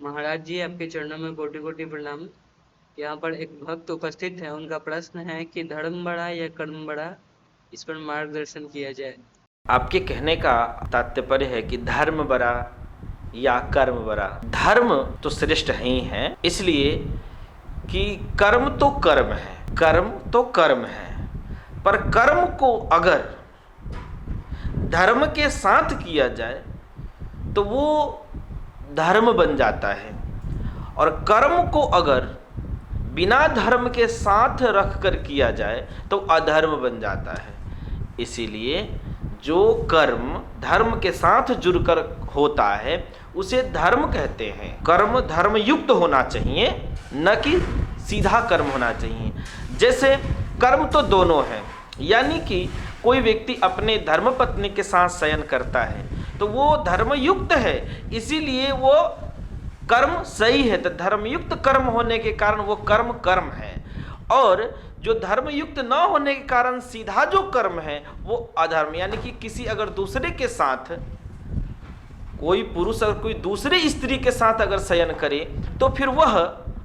महाराज जी, आपके चरणों में कोटि कोटि प्रणाम। यहाँ पर एक भक्त उपस्थित है, उनका प्रश्न है कि धर्म बड़ा या कर्म बड़ा, इस पर मार्गदर्शन किया जाए। आपके कहने का तात्पर्य है कि धर्म बड़ा या कर्म बड़ा। धर्म तो श्रेष्ठ ही है, इसलिए कि कर्म तो कर्म है, कर्म तो कर्म है, पर कर्म को अगर धर्म के साथ किया जाए तो वो धर्म बन जाता है, और कर्म को अगर बिना धर्म के साथ रख कर किया जाए तो अधर्म बन जाता है। इसीलिए जो कर्म धर्म के साथ जुड़कर होता है उसे धर्म कहते हैं। कर्म धर्म युक्त होना चाहिए, न कि सीधा कर्म होना चाहिए। जैसे कर्म तो दोनों हैं, यानी कि कोई व्यक्ति अपने धर्मपत्नी के साथ शयन करता है तो वो धर्मयुक्त है, इसीलिए वो कर्म सही है। तो धर्मयुक्त कर्म होने के कारण वो कर्म कर्म है, और जो धर्मयुक्त न होने के कारण सीधा जो कर्म है वो अधर्म, यानी कि किसी अगर दूसरे के साथ कोई पुरुष अगर कोई दूसरे स्त्री के साथ अगर शयन करे तो फिर वह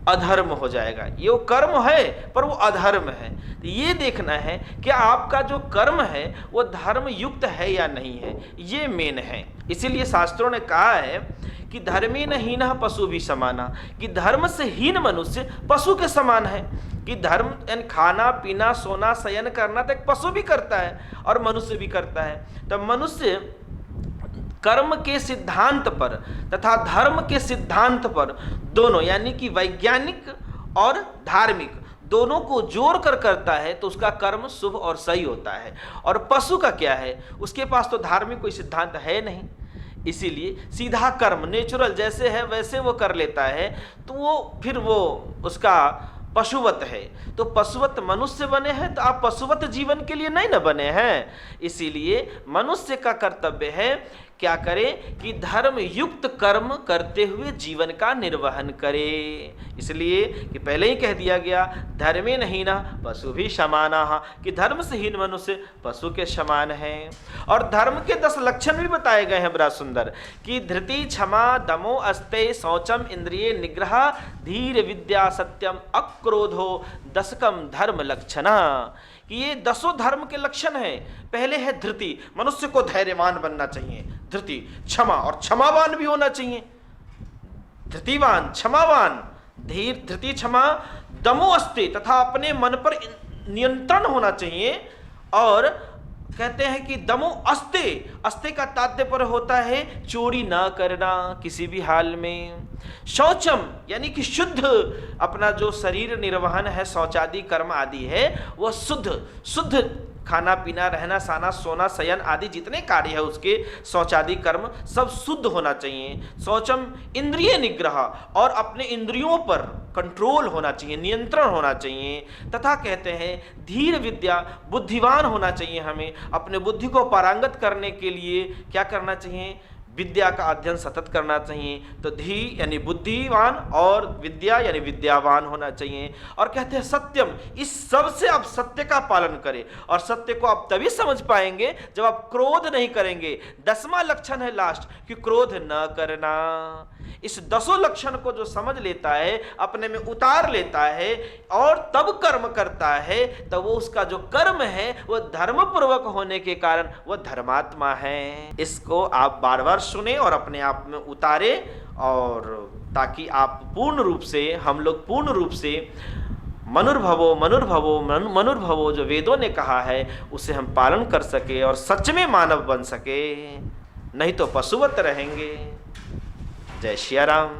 अधर्म हो जाएगा। ये वो कर्म है पर वो अधर्म है। तो ये देखना है कि आपका जो कर्म है वो धर्म युक्त है या नहीं है, ये मेन है। इसीलिए शास्त्रों ने कहा है कि धर्मेण हीनः पशु भी समाना, कि धर्म से हीन मनुष्य पशु के समान है। कि धर्म यानी खाना पीना सोना शयन करना तो एक पशु भी करता है और मनुष्य भी करता है। तो मनुष्य कर्म के सिद्धांत पर तथा धर्म के सिद्धांत पर दोनों, यानी कि वैज्ञानिक और धार्मिक दोनों को जोड़ कर करता है तो उसका कर्म शुभ और सही होता है। और पशु का क्या है, उसके पास तो धार्मिक कोई सिद्धांत है नहीं, इसीलिए सीधा कर्म नेचुरल जैसे है वैसे वो कर लेता है, तो वो फिर वो उसका पशुवत है। तो पशुवत मनुष्य बने हैं तो आप पशुवत जीवन के लिए नहीं न बने हैं। इसीलिए मनुष्य का कर्तव्य है क्या करे कि धर्म युक्त कर्म करते हुए जीवन का निर्वहन करे। इसलिए कि पहले ही कह दिया गया धर्मेण हीनः पशु भी समानाः, कि धर्म से हीन मनुष्य पशु के समान है। और धर्म के 10 लक्षण भी बताए गए हैं बड़ा सुंदर, कि धृति क्षमा दमो अस्ते शौचम इंद्रिय निग्रह धीर विद्या सत्यम अक्रोधो दशकम धर्म लक्षणा, कि ये 10 धर्म के लक्षण हैं। पहले है धृति, मनुष्य को धैर्यवान बनना चाहिए, धृति क्षमा और क्षमावान भी होना चाहिए, धृतिवान क्षमावान धीर धृति क्षमा दमो अस्ते, तथा अपने मन पर नियंत्रण होना चाहिए। और कहते हैं कि दमो अस्ते, अस्ते का तात्पर्य होता है चोरी ना करना किसी भी हाल में। शौचम यानी कि शुद्ध, अपना जो शरीर निर्वहन है शौचादि कर्म आदि है वह शुद्ध शुद्ध, खाना पीना रहना सहना सोना शयन आदि जितने कार्य है उसके शौचादि कर्म सब शुद्ध होना चाहिए। शौचम इंद्रिय निग्रह, और अपने इंद्रियों पर कंट्रोल होना चाहिए, नियंत्रण होना चाहिए। तथा कहते हैं धीर विद्या, बुद्धिवान होना चाहिए, हमें अपने बुद्धि को पारंगत करने के लिए क्या करना चाहिए, विद्या का अध्ययन सतत करना चाहिए। तो धी यानी बुद्धिवान और विद्या यानी विद्यावान होना चाहिए। और कहते हैं सत्यम, इस सब से आप सत्य का पालन करें, और सत्य को आप तभी समझ पाएंगे जब आप क्रोध नहीं करेंगे। 10वां लक्षण है लास्ट, कि क्रोध न करना। इस 10 लक्षण को जो समझ लेता है, अपने में उतार लेता है और तब कर्म करता है, तो वो उसका जो कर्म है वो धर्म पूर्वक होने के कारण वो धर्मात्मा है। इसको आप बार बार सुने और अपने आप में उतारे, और ताकि आप पूर्ण रूप से, हम लोग पूर्ण रूप से मनुर्भवो मनुर्भवो मनुर्भवो जो वेदों ने कहा है उसे हम पालन कर सके और सच में मानव बन सके, नहीं तो पशुवत रहेंगे। जय श्री राम।